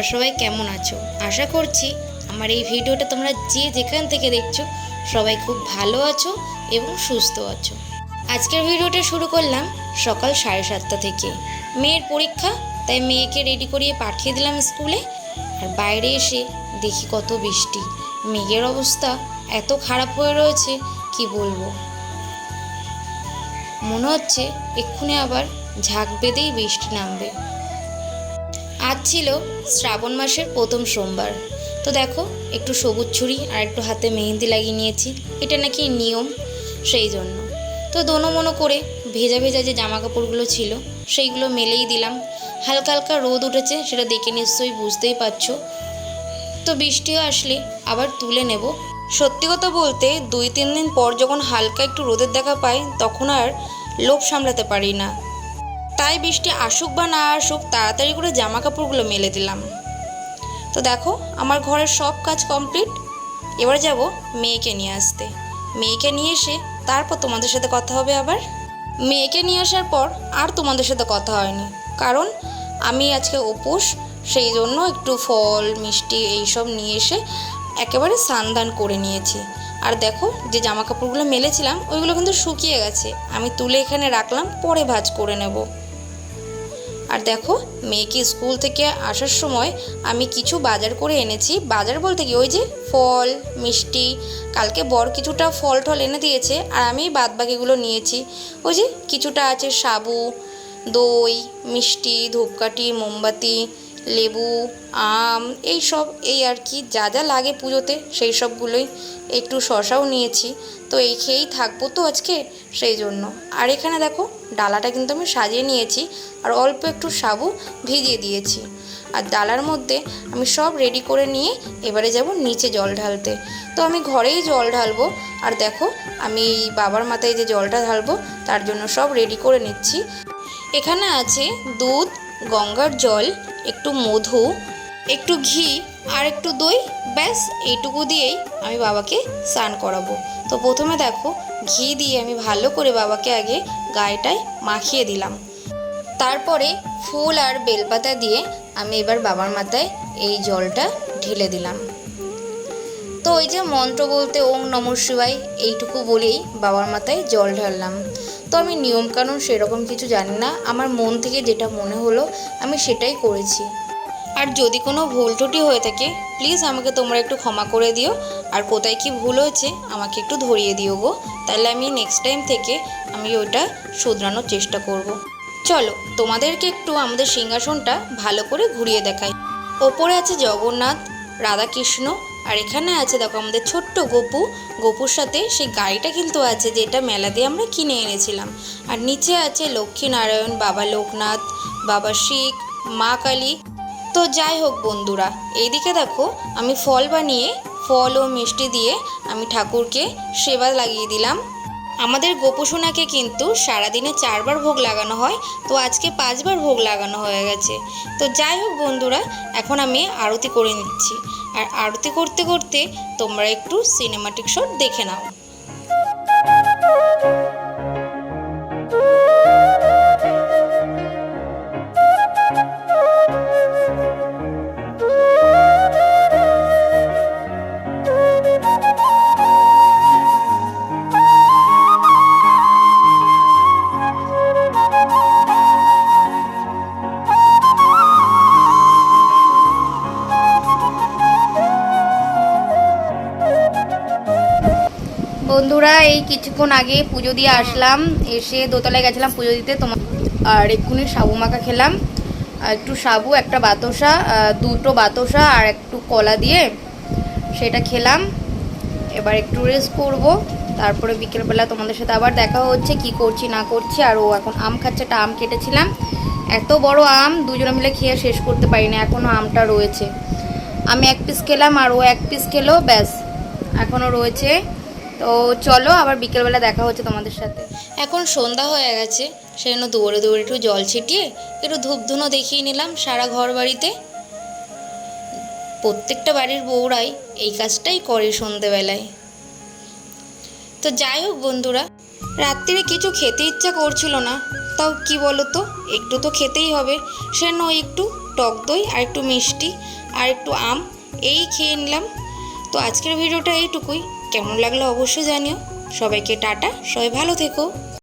তোমরা সবাই কেমন আছো? আশা করছি আমার এই ভিডিওটা তোমরা যে যেখান থেকে দেখছো সবাই খুব ভালো আছো এবং সুস্থ আছো। আজকের ভিডিওটা শুরু করলাম সকাল 7:30 থেকে। মেয়ের পরীক্ষা, তাই মেয়েকে রেডি করিয়ে পাঠিয়ে দিলাম স্কুলে। আর বাইরে এসে দেখি কত বৃষ্টি, মেঘের অবস্থা এত খারাপ হয়ে রয়েছে কি বলবো। মনে হচ্ছে এক্ষুনি আবার ঝাঁক বেঁধেই বৃষ্টি নামবে। আজ ছিল শ্রাবণ মাসের প্রথম সোমবার। তো দেখো, একটু সবুজ ছুরি আর একটু হাতে মেহেন্দি লাগিয়ে নিয়েছি, এটা নাকি নিয়ম, সেই জন্য। তো দোনো মনো করে ভেজা ভেজা যে জামা কাপড়গুলো ছিল সেইগুলো মেলেই দিলাম। হালকা হালকা রোদ উঠেছে, সেটা দেখে নিশ্চয়ই বুঝতেই পারছো। তো বৃষ্টিও আসলে আবার তুলে নেব। সত্যি কথা বলতে 2-3 দিন পর যখন হালকা একটু রোদের দেখা পাই তখন আর লোভ সামলাতে পারি না। তাই বৃষ্টি আসুক বা না আসুক তাড়াতাড়ি করে জামা কাপড়গুলো মেলে দিলাম। তো দেখো, আমার ঘরের সব কাজ কমপ্লিট। এবার যাব মেয়েকে নিয়ে আসতে। মেয়েকে নিয়ে এসে তারপর তোমাদের সাথে কথা হবে আবার। মেয়েকে নিয়ে আসার পর আর তোমাদের সাথে কথা হয়নি, কারণ আমি আজকে উপোস, সেই জন্য একটু ফল মিষ্টি এইসব নিয়ে এসে একেবারে স্নান করে নিয়েছি। আর দেখো, যে জামা কাপড়গুলো মেলেছিলাম ওইগুলো কিন্তু শুকিয়ে গেছে, আমি তুলে এখানে রাখলাম, পরে ভাঁজ করে নেব। আর দেখো, মেয়েকে স্কুল থেকে আসার সময় আমি কিছু বাজার করে এনেছি। বাজার বলতে কি, ওই যে ফল মিষ্টি, কালকে বর কিছুটা ফল টল এনে দিয়েছে আর আমি বাদবাকিগুলো নিয়েছি। ওই যে কিছুটা আছে সাবু, দই, মিষ্টি, ধূপকাঠি, মোমবাতি, লেবু, আম, এই সব, এই আর কি যা যা লাগে পুজোতে সেই সবগুলোই। একটু শশাও নিয়েছি। তো এই খেয়েই থাকবো তো আজকে, সেই জন্য। আর এখানে দেখো, ডালাটা কিন্তু আমি সাজিয়ে নিয়েছি আর অল্প একটু সাবু ভিজিয়ে দিয়েছি। আর ডালার মধ্যে আমি সব রেডি করে নিয়ে এবারে যাব নিচে জল ঢালতে। তো আমি ঘরেই জল ঢালবো। আর দেখো, আমি বাবার মাথায় যে জলটা ঢালবো তার জন্য সব রেডি করে নিচ্ছি। এখানে আছে দুধ, গঙ্গার জল, একটু মধু, একটু ঘি আর একটু দই, ব্যাস এইটুকু দিয়েই আমি বাবাকে স্নান করাবো। তো প্রথমে দেখো, ঘি দিয়ে আমি ভালো করে বাবাকে আগে গায়েটায় মাখিয়ে দিলাম। তারপরে ফুল আর বেলপাতা দিয়ে আমি এবার বাবার মাথায় এই জলটা ঢেলে দিলাম। তো ওই যে মন্ত্র বলতে ওং নমঃ শিবায় এইটুকু বলেই বাবার মাথায় জল ঢাললাম। তো আমি নিয়মকানুন সেরকম কিছু জানি না, আমার মন থেকে যেটা মনে হলো আমি সেটাই করেছি। আর যদি কোনো ভুল ত্রুটি হয়ে থাকে প্লিজ আমাকে তোমরা একটু ক্ষমা করে দিও। আর কোথায় কি ভুল হয়েছে আমাকে একটু ধরিয়ে দিও গো, তাহলে আমি নেক্সট টাইম থেকে আমি ওটা শুধরানোর চেষ্টা করব। চলো তোমাদেরকে একটু আমাদের সিংহাসনটা ভালো করে ঘুরিয়ে দেখাই। ওপরে আছে জগন্নাথ, রাধাকৃষ্ণ, আর এখানে আছে দেখো আমাদের ছোট্ট গপু। গপুর সাথে সেই গাড়িটা কিন্তু আছে, যেটা মেলা দিয়ে আমরা কিনে এনেছিলাম। আর নিচে আছে লক্ষ্মীনারায়ণ, বাবা লোকনাথ, বাবা শিখ, মা কালী। তো যাই হোক বন্ধুরা, এইদিকে দেখো আমি ফল বানিয়ে ফল ও মিষ্টি দিয়ে আমি ঠাকুরকে সেবা লাগিয়ে দিলাম। আমাদের গোপুসোনাকে কিন্তু সারাদিনে 4 বার ভোগ লাগানো হয়, তো আজকে 5 বার ভোগ লাগানো হয়ে গেছে। তো যাই হোক বন্ধুরা, এখন আমি আরতি করে নিচ্ছি। আর আরতি করতে করতে তোমরা একটু সিনেমাটিক শট দেখে নাও। বন্ধুরা, এই কিছুক্ষণ আগে পুজো দিয়ে আসলাম, এসে দোতলায় গেছিলাম পুজো দিতে। তোমার আর এক্ষুনি সাবু মাখা খেলাম, একটু সাবু, একটা বাতাসা, 2টো বাতাসা আর একটু কলা দিয়ে সেটা খেলাম। এবার একটু রেস্ট করব, তারপরে বিকেলবেলা তোমাদের সাথে আবার দেখা হচ্ছে কি করছি না করছি। আর ও এখন আম খাচ্ছে, একটা আম কেটেছিলাম, এত বড় আম, দুজনে মিলে খেয়ে শেষ করতে পারি না, এখনও আমটা রয়েছে। আমি 1 পিস খেলাম আর ও 1 পিস খেলো, ব্যাস এখনও রয়েছে। তো চলো আবার বিকেলবেলা দেখা হচ্ছে তোমাদের সাথে। এখন সন্ধ্যা হয়ে গেছে, সেই জন্য দৌড়ে দৌড়ে একটু জল ছিটিয়ে একটু ধূপধুনো দেখিয়ে নিলাম সারা ঘর বাড়িতে। প্রত্যেকটা বাড়ির বউরাই এই কাজটাই করে সন্ধেবেলায়। তো যাই হোক বন্ধুরা, রাত্রিরে কিছু খেতে ইচ্ছা করছিল না, তাও কি বলো তো, একটু তো খেতেই হবে, সেজন্য একটু টক দই আর একটু মিষ্টি আর একটু আম এই খেয়ে নিলাম। তো আজকের ভিডিওটা এইটুকুই। কেমন লাগলো অবশ্যই জানিও। সবাইকে টাটা, সবাই ভালো থেকো।